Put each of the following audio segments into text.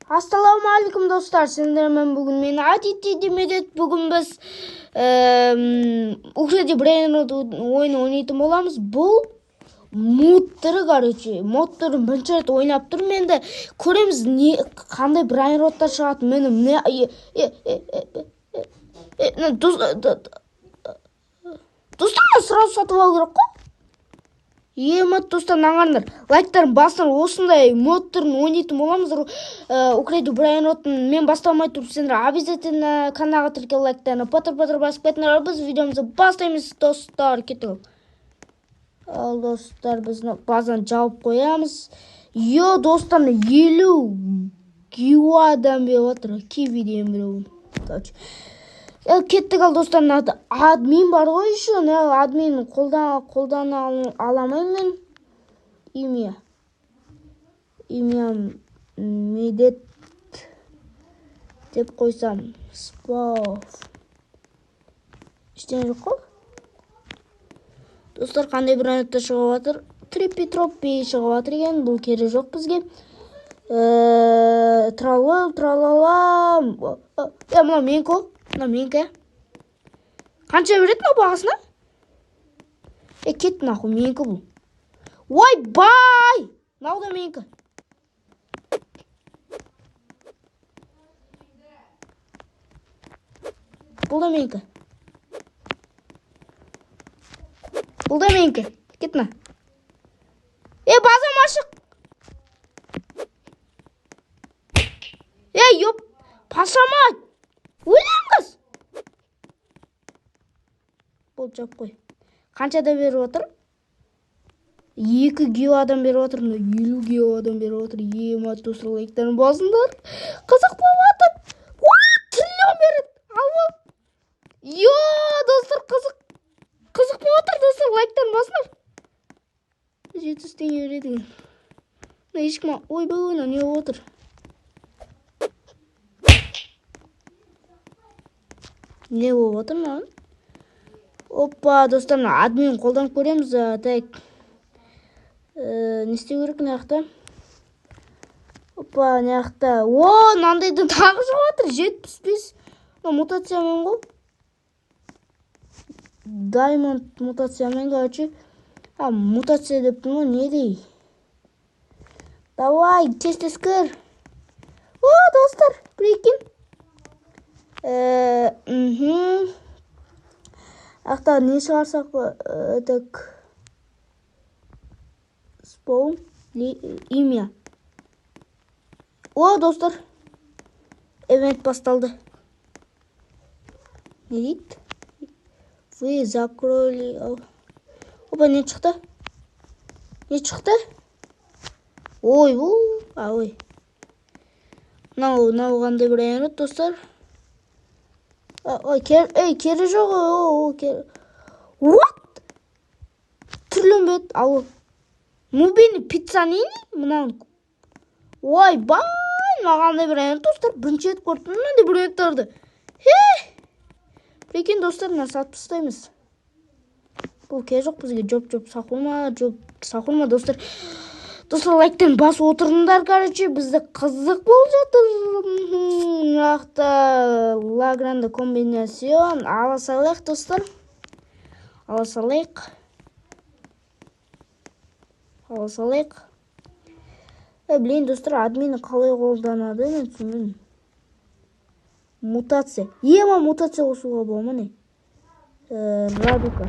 Assalamualaikum dostlar. Sizlerle bugün men Aditi Demedet. Bugün biz Ukrayna Brain oyunu oynayıp olamız. Bu modları короче. Modların бірінші рет ойнап тұрмын. Енді көреміз қандай Brain Rot'та шығады. Менің достар сразу сатып алу керек қой. Мод достар аңғарыңдар. Лайктарын басыңдар, осындай модтарын ойнайтын боламыз. Украйна Brain Rot'ын мен бастамай тұрып, сендер обязательно каналға тіркел, лайктарына патыр-патыр басып кетіңдер. Біз видеомызды бастаймыз, достар. Кетіп. Ал достар, біз базаны жауып қоямыз. Достар, 50 гиуадан беріп отыр. Кивиден беріп. Кеттік. Ал достар, админ бар ғой еще. Админ қолдана аламайым мен. Имя медет деп қойсам. Спав. Іштен жоқ қой. Достар, қандай бір анетті шығып атыр? Триппи шығып атыр екен. Бұл кері жоқ бізге. Тралала. Мұна менкі. Мұна менкі. Қанша беретін ол бағасына? Кет нахуй, менкі бұл. Ой, бай! Нау да менкі. Бұл да менкі. Бұл да менкі. Кетіна. Базам ашық. Ёп, пашамай. Өлем қыз. Бұл жап қой. Қаншада беріп отыр? 2 гиуадан беріп отыр. 50 гиуадан беріп отыр. Ема достар, лайктарын басыңдар. Қызық болып отыр. Триллион береді. Алма. Достар, қызық болып отыр. Достар, лайктарын басыңдар. 700 теңге береді. Ешкім, ойбай, не болып отыр? Не болып отыр маған? Опа, достар, админ қолданып көреміз. Так. Не істеу керек мынаяқта? Опа, мынаяқта. Мынандайдан тағы шығып отыр. 75. Мутациямен ғой. Diamond мутациямен, короче. Мутация деп тұрмын, не дей? Давай, тез кір. Достар, прикинь. Ақта не шығарсақ ба? Так. Споун. Имя. Достар. Эвент басталды. Не дейді? Вы закроили. Опа, не шықты? Ой. Нау қандай бір әйнет, достар. Кері жоқ. What? Түрлен бет. Мубини пиццанини? Мұнан. Ой, бай. Мағандай бір әйнет, достар. Бірінші ет көрттім мен де бір әйнеттарды. Прикинь, достар, сатып ұстаймыз. Бұл кері жоқ бізге. Жоп, сақылма, достар. Достар, лайктен бас отырыңдар, короче, бізді қызық болып жатыр. Мынақта лагранды комбинацион. Ала салайық, достар. Блин, достар, админы қалай қолданады, мен түсінбеймін. Мутация. Мутация қосуға болма не? Радука.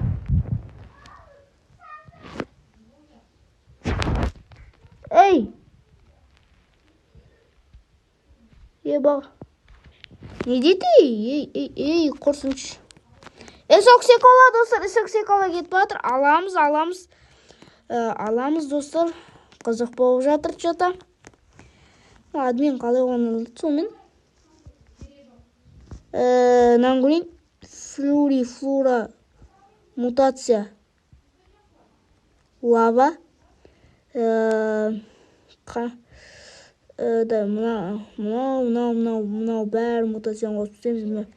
Баг. Не дейді? Қорсыншы. Эсоксекола, достар, кетіп батыр. Аламыз, достар. Қызық болып жатыр, что-то. Админ қалай оны сонымен. Нангурин. Флора. Мутация. Лава. Мынау бәрі мутацияны қосып істейміз.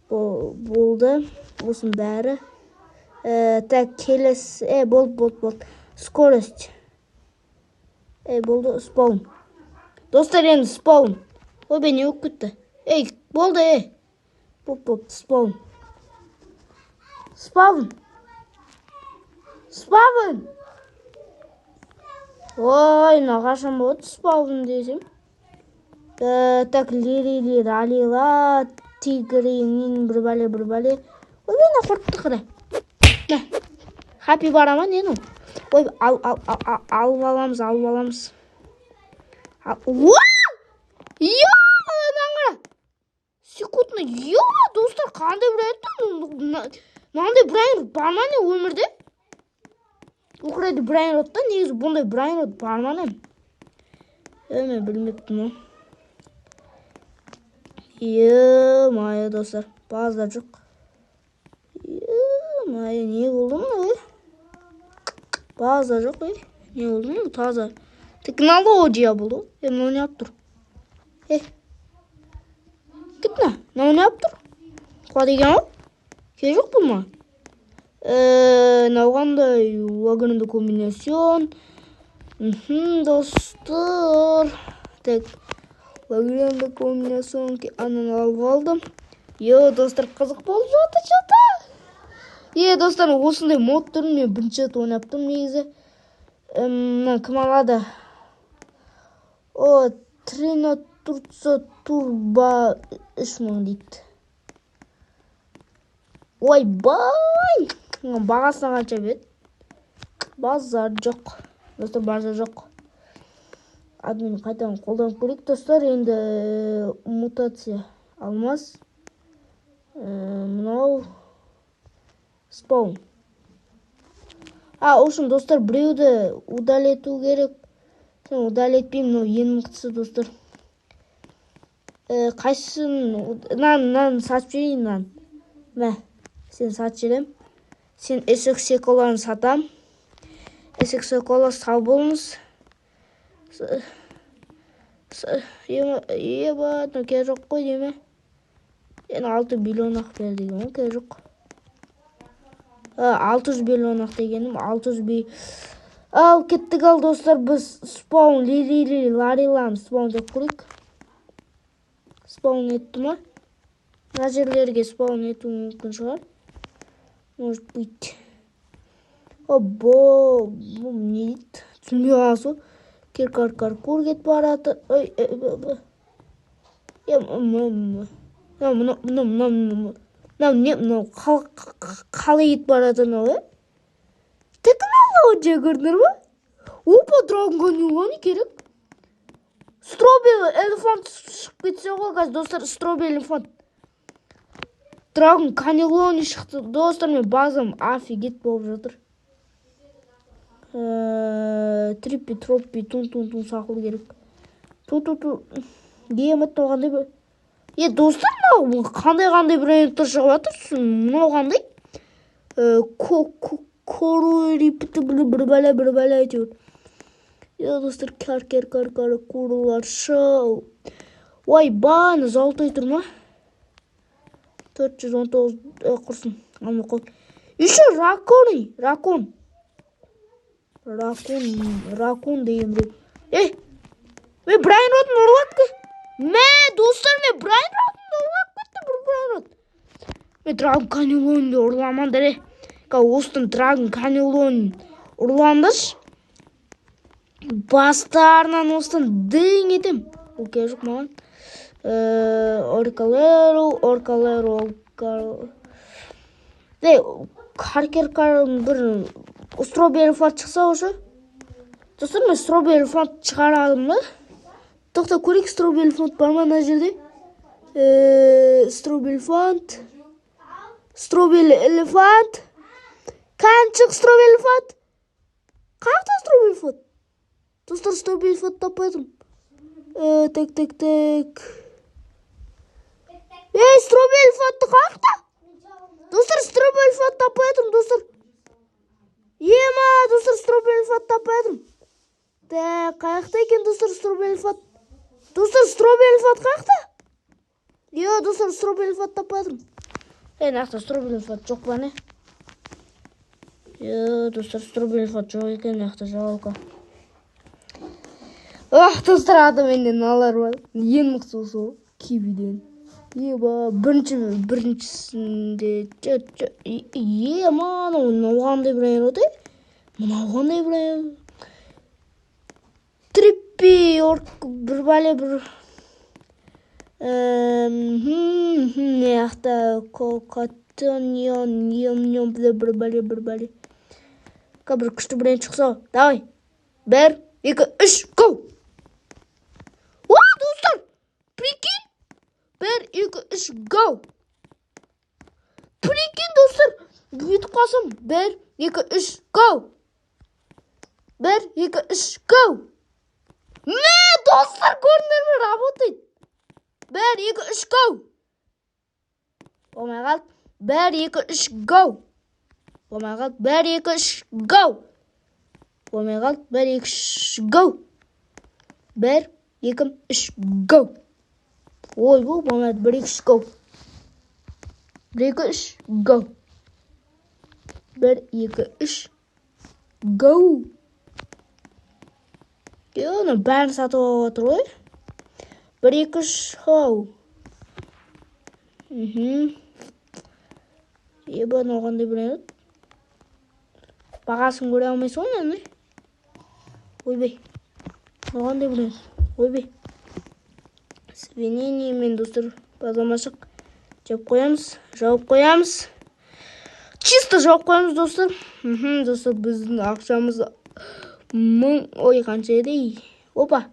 Болды. Осының бәрі Так, келесі. Болды. Скорость. Болды, спаун. Достар, енді спаун. Ой, не болып кетті? Болды, Болды, спаун. Ой, нағашам болады, спаун десем. Так, лирили, ралила, тигринин, бір бәле. Ой, мені қорқытты қыра. Хапи бара ма, нені? Ой, алып аламыз. Секундно, достар, қандай бір айтты? Мынандай бір бар ма не өмірде? Украйда бір айротта, негізі бұндай бір айрот бар ма не? Мен білмеппін. Майы, достар, базар жоқ. Майы, не болды мұны? Базар жоқ, не болды мұны? Таза. Технология болды. Мұны не ап тұр? Кетті, не ап тұр? Қуа деген ол? Ке жоқ бұл ма? Науғандай вагонында комбинацион. Достар. Так, вагонында комбинацион анын алып алдым. Достар, қызық болып жатыр. Достар, осындай мод түрін мен бірінші рет ойнаптым негізі. Кім алады? Трина Турца Турба 3000 дейді. Ойбай! Бағасына қанша бет? Базар жоқ. Достар, базар жоқ. Админ қайтадан қолданып көрейік, достар. Енді мутация алмас. Мынау спаун. Үшін, достар, біреуді удалету керек. Сен удалетпеймін, мынау ең мықтысы, достар. Қайсысын? Нан сатып жейін, нан. Сен сатып жерем. Сен эсек секоларын сатам. Эсек секола сау болыңыз. Ке жоқ қой деме. 6 миллион ақ бер деген, ке жоқ. 600 миллион ақ дегенім, 600 миллион. Кеттік ал, достар, біз спаун, ларилам, спаун деп көрейік. Спаун етті ма? Мына жерлерге спаун ету мүмкін шығар. Может быть. Бұл не дейді? Түсінбей қаласу. Каркур кет барады. Қалай ет барады мынау? Технология көрдіңдер ма? Опа, драгон каньоны керек. Стробелі элефант шығып кетсе ғой, қазір, достар, стробелі элефант. Драгон каньоны шықты. Достар, мен базам офигет болып жатыр. Триппи, троппи, тун сақыл керек. Емет оғандай бір. Достар, қандай бір айыптар шығып жатыр. Мынау қандай? Корурипті бір бәле әйтеуір. Достар, курулар шау. Баны золотой тұр ма? 419 құрсын. Алмай қой. Еще ракон дейім біреу. Мен Брайан Родын ұрлап ке? Достар, мен Брайан Родын ұрлап кетті, бір Брайан Род. Мен Драгон каньонды ұрламандар, Остын Драгон каньонын ұрландыш. Бастарынан Остын дөң етем. Ке жоқ маған. Оркалеро. Харкеркарын бір стробелі фант шықса ошы. Достар, мен стробелі фант шығарадым да. Тоқта көрейік, стробелі фант бар ма мына жерде? Стробелі элефант. Қаншық стробелі фант? Қақта стробелі фант? Достар, стробелі фант таппай тұрмын. Так. Стробелі фантты қақта? Достар, стробелі фант таппай тұрмын, достар. Достар, стробелі фант таппай тұрмын. Қаяқта екен, достар, стробелі фант? Достар, стробелі фант қақта? Достар, стробелі фант таппай тұрмын. Нақта стробелі фант жоқ ба не? Достар, стробель жоқ екен, яқта жалко. Достар, менен алар бар. Ең мықты сол кибиден. Біріншісінде мынау қандай бренд оты? Мынау қандай бренд? Триппи бір бәле бір яқта Котоньон бір бәле. Бір күшті бренд шықса, давай. 1, 2, 3, go! Достар, прикинь? 1, 2, 3, go! Прикинь, достар, бүйтіп қалсам. 1, 2, 3, go! 1, 2, 3, go! Достар, көрдіңдер ме, работает. 1, 2, 3, go! Болмай қалды. 1, 2, 3, go! Болмай қалды. 1, 2, 3, go! Болмай қалды. 1, 2, 3, go! 1, 2, 3, go! Ой, бұл болмайды. 1, 2, 3, go! 1, 2, 3, go! 1, 2, 3, go! Оны бәрін сатып алып отыр ғой. 1, 2, 3, go! Ебаны оғандай біледі. Бағасын көре алмайсың ғой, не? Ойбай. Оғандай біледі. Ойбай. Свинение мен, достар, базамашық жауып қоямыз. Чисто жауып қоямыз, достар. Достар, біздің ақшамыз 1000, ой, қанша еді? Опа,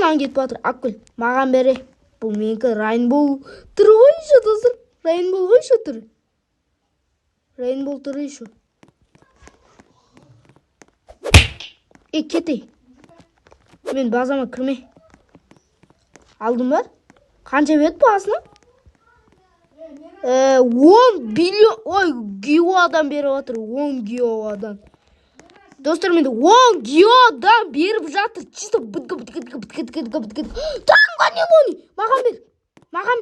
нан кетіп батыр. Ақкүл, маған бере. Бұл менікі Райнбол түрі ойшы, достар. Райнбол ойшы түрі. Райнбол түрі ойшы. Кете. Мен базама кірме. Алдым ба? Қанша бет басына? 10 биллион, ой, геодан беріп отыр. 10 геодан. Достар, менде 10 геодан беріп жатыр. Чисто біткі. Драгон канилони! Маған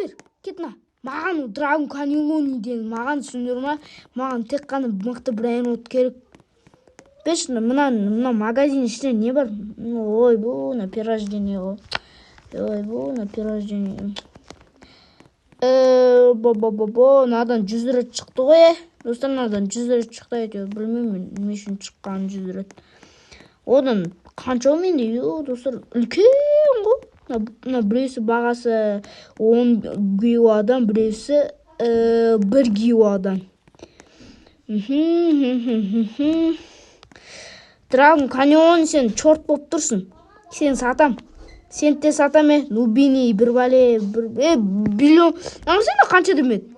бер. Кетіна. Маған Драгон канилониден. Маған түсіндір ма? Маған тек қана мықты бренд керек. Бешіні, мына магазин іште не бар? Ой, бұл на перерождение ғой. Надан 100 рет шықты ғой. Достар, надан 100 рет шықты. Білмеймін, не үшін шыққан 100 рет. Одан қанша менде? Достар, үлкен ғой. Біреусі бағасы 10 геодан, біреусі 1 геодан. Драгон каньон, сен чорт боп тұрсың. Сен сатам. Сен те сатам, Нубини, бір бәле, биллион. Сен қанша демет?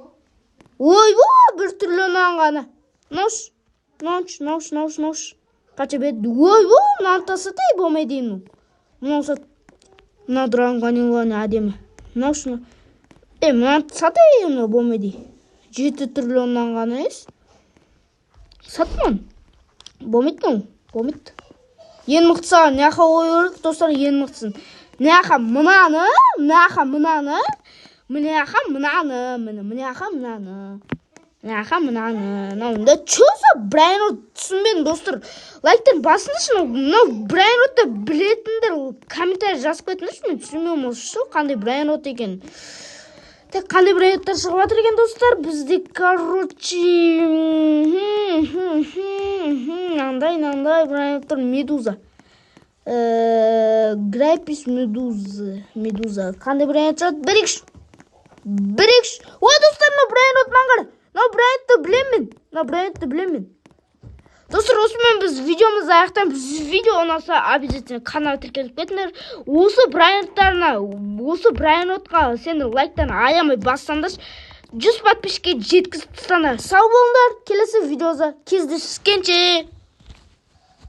Ой, бір триллионнан ғана. Науш. Қанша бет? Ой, мынаны сатай болмай деймін. Мынау сат. Мына Драгон каньон әдемі. Науш. Мынаны сатай болмай дей. 7 триллионнан ғана ес. Сатман. Болмайды. Ең мықтыса, неақа ой өрік, достар, ең мықтысын. Неақа мынаны. Наунда чөзі Брайан түсінбен, достар. Лайктан басындышы, Брайан Ротты білетіндер комментарий жазып кетіңдерші, мен түсінмеуім осы қандай Брайан Ротты екен. Тек қандай брендтер шығып жатыр екен, достар. Бізде, короче, андай брендтер Медуза. Грайпис Медуза. Қандай бренд шығады? Бірекш. Ой, достар, брендті білемін. Достар, осымен біз видеомызды аяқтаймыз. Видео ұнаса, обязательно канал тіркеліп кетіңдер. Осы брендтқа сендер лайктан аямай бассаңдар, 100 подписчикке жеткізіп тастаңдар. Сау болыңдар. Келесі видеода кездескенше.